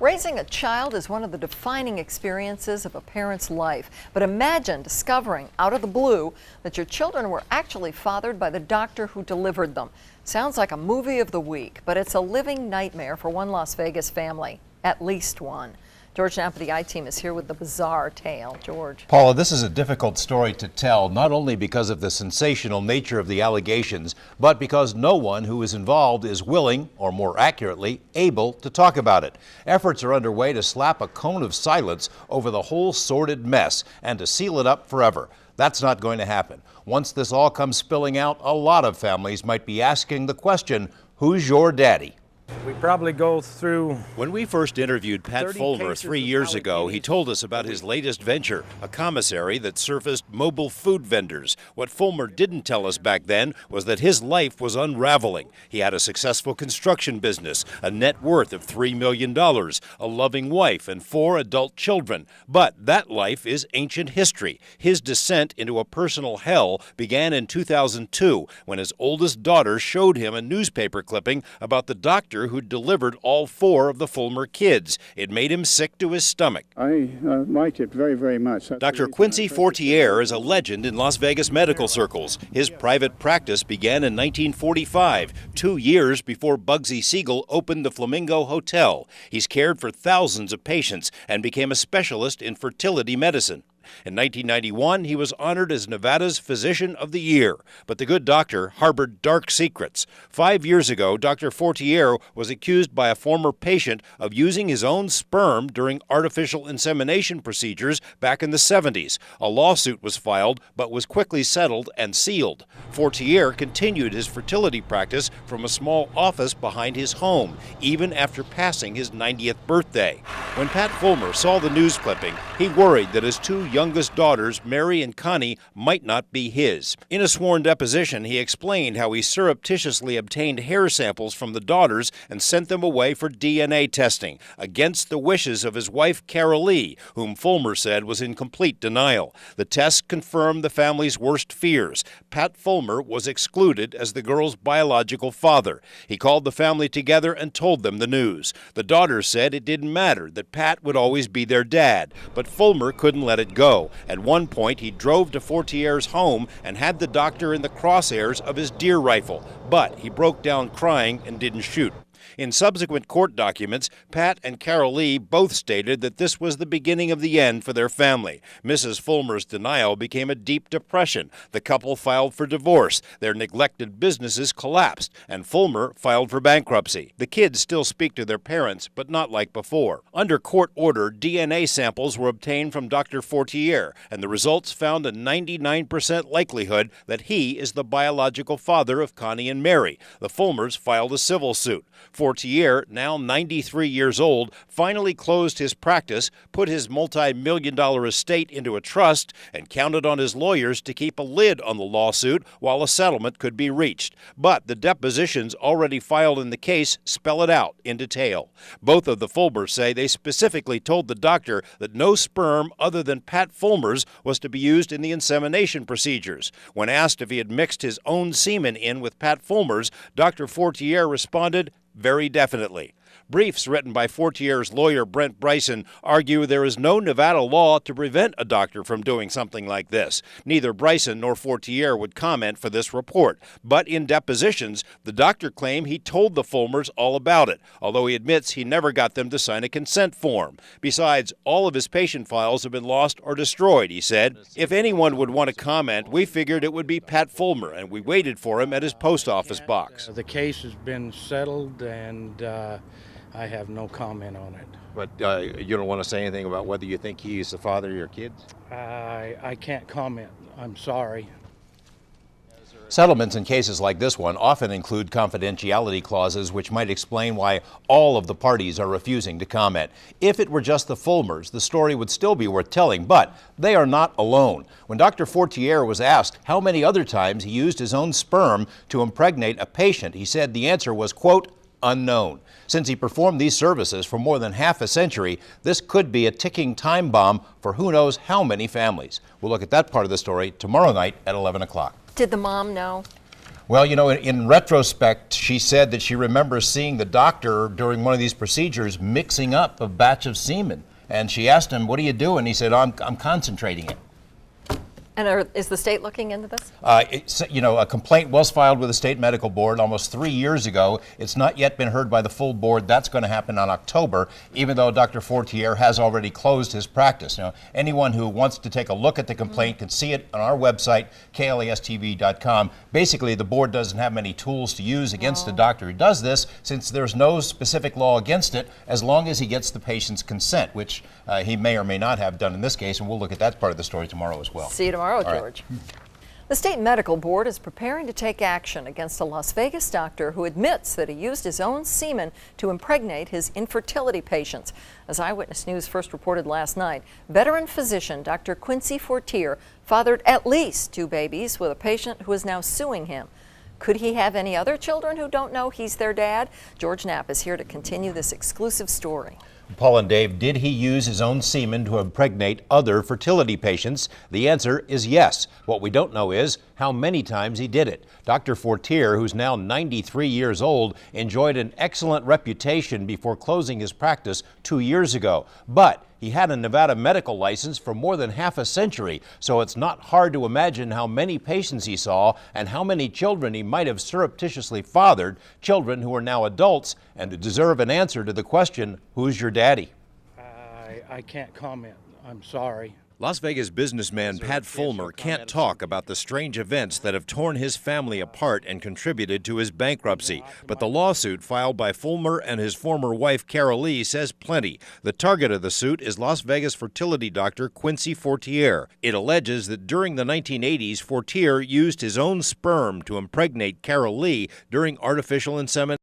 Raising a child is one of the defining experiences of a parent's life. But imagine discovering out of the blue that your children were actually fathered by the doctor who delivered them. Sounds like a movie of the week, but it's a living nightmare for one Las Vegas family. At least one. George KNAPP of the I-Team is here with the bizarre tale. George. Paula, this is a difficult story to tell, not only because of the sensational nature of the allegations, but because no one who is involved is willing, or more accurately, able to talk about it. Efforts are underway to slap a cone of silence over the whole sordid mess and to seal it up forever. That's not going to happen. Once this all comes spilling out, a lot of families might be asking the question, who's your daddy? We probably go through. When we first interviewed Pat Fulmer 3 years ago, he told us about his latest venture, a commissary that surfaced mobile food vendors. What Fulmer didn't tell us back then was that his life was unraveling. He had a successful construction business, a net worth of $3 million, a loving wife, and 4 adult children. But that life is ancient history. His descent into a personal hell began in 2002 when his oldest daughter showed him a newspaper clipping about the doctor who delivered all 4 of the Fulmer kids. It made him sick to his stomach. I liked it very, very much. Dr. Quincy Fortier is a legend in Las Vegas medical circles. His private practice began in 1945, 2 years before Bugsy Siegel opened the Flamingo Hotel. He's cared for thousands of patients and became a specialist in fertility medicine. In 1991, he was honored as Nevada's Physician of the Year, but the good doctor harbored dark secrets. 5 years ago, Dr. Fortier was accused by a former patient of using his own sperm during artificial insemination procedures back in the 70s. A lawsuit was filed, but was quickly settled and sealed. Fortier continued his fertility practice from a small office behind his home, even after passing his 90th birthday. When Pat Fulmer saw the news clipping, he worried that his 2 youngest daughters, Mary and Connie, might not be his. In a sworn deposition, he explained how he surreptitiously obtained hair samples from the daughters and sent them away for DNA testing, against the wishes of his wife, Carol Lee, whom Fulmer said was in complete denial. The tests confirmed the family's worst fears. Pat Fulmer was excluded as the girls' biological father. He called the family together and told them the news. The daughters said it didn't matter, that Pat would always be their dad, but Fulmer couldn't let it go. At one point, he drove to Fortier's home and had the doctor in the crosshairs of his deer rifle, but he broke down crying and didn't shoot. In subsequent court documents, Pat and Carol Lee both stated that this was the beginning of the end for their family. Mrs. Fulmer's denial became a deep depression. The couple filed for divorce. Their neglected businesses collapsed, and Fulmer filed for bankruptcy. The kids still speak to their parents, but not like before. Under court order, DNA samples were obtained from Dr. Fortier, and the results found a 99% likelihood that he is the biological father of Connie and Mary. The Fulmers filed a civil suit. Fortier, now 93 years old, finally closed his practice, put his multi-million-dollar estate into a trust, and counted on his lawyers to keep a lid on the lawsuit while a settlement could be reached. But the depositions already filed in the case spell it out in detail. Both of the Fulmers say they specifically told the doctor that no sperm other than Pat Fulmer's was to be used in the insemination procedures. When asked if he had mixed his own semen in with Pat Fulmer's, Dr. Fortier responded, very definitely. Briefs written by Fortier's lawyer Brent Bryson argue there is no Nevada law to prevent a doctor from doing something like this. Neither Bryson nor Fortier would comment for this report, but in depositions, the doctor claimed he told the Fulmers all about it, although he admits he never got them to sign a consent form. Besides, all of his patient files have been lost or destroyed, he said. If anyone would want to comment, we figured it would be Pat Fulmer, and we waited for him at his post office box. The case has been settled, and I have no comment on it. But you don't want to say anything about whether you think he's the father of your kids? I can't comment. I'm sorry. Settlements in cases like this one often include confidentiality clauses which might explain why all of the parties are refusing to comment. If it were just the Fulmers, the story would still be worth telling, but they are not alone. When Dr. Fortier was asked how many other times he used his own sperm to impregnate a patient, he said the answer was, quote, unknown. Since he performed these services for more than half a century, this could be a ticking time bomb for who knows how many families. We'll look at that part of the story tomorrow night at 11 o'clock. Did the mom know? Well, you know, in retrospect, she said that she remembers seeing the doctor during one of these procedures mixing up a batch of semen. And she asked him, "What are you doing?" He said, I'm concentrating it. And is the state looking into this? You know, a complaint was filed with the state medical board almost 3 years ago. It's not yet been heard by the full board. That's going to happen in October, even though Dr. Fortier has already closed his practice. Now, anyone who wants to take a look at the complaint can see it on our website, KLASTV.com. Basically, the board doesn't have many tools to use against a doctor who does this, since there's no specific law against it, as long as he gets the patient's consent, which he may or may not have done in this case, and we'll look at that part of the story tomorrow as well. See you tomorrow, George. Right. The state medical board is preparing to take action against a Las Vegas doctor who admits that he used his own semen to impregnate his infertility patients. As Eyewitness News first reported last night, veteran physician Dr. Quincy Fortier fathered at least 2 babies with a patient who is now suing him. Could he have any other children who don't know he's their dad? George Knapp is here to continue this exclusive story. Paul and Dave, did he use his own semen to impregnate other fertility patients? The answer is yes. What we don't know is how many times he did it. Dr. Fortier, who's now 93 years old, enjoyed an excellent reputation before closing his practice 2 years ago. But he had a Nevada medical license for more than half a century, so it's not hard to imagine how many patients he saw and how many children he might have surreptitiously fathered, children who are now adults and who deserve an answer to the question, who's your daddy? I can't comment. I'm sorry. Las Vegas businessman Pat Fulmer can't talk about the strange events that have torn his family apart and contributed to his bankruptcy. But the lawsuit filed by Fulmer and his former wife Carol Lee says plenty. The target of the suit is Las Vegas fertility doctor Quincy Fortier. It alleges that during the 1980s, Fortier used his own sperm to impregnate Carol Lee during artificial insemination.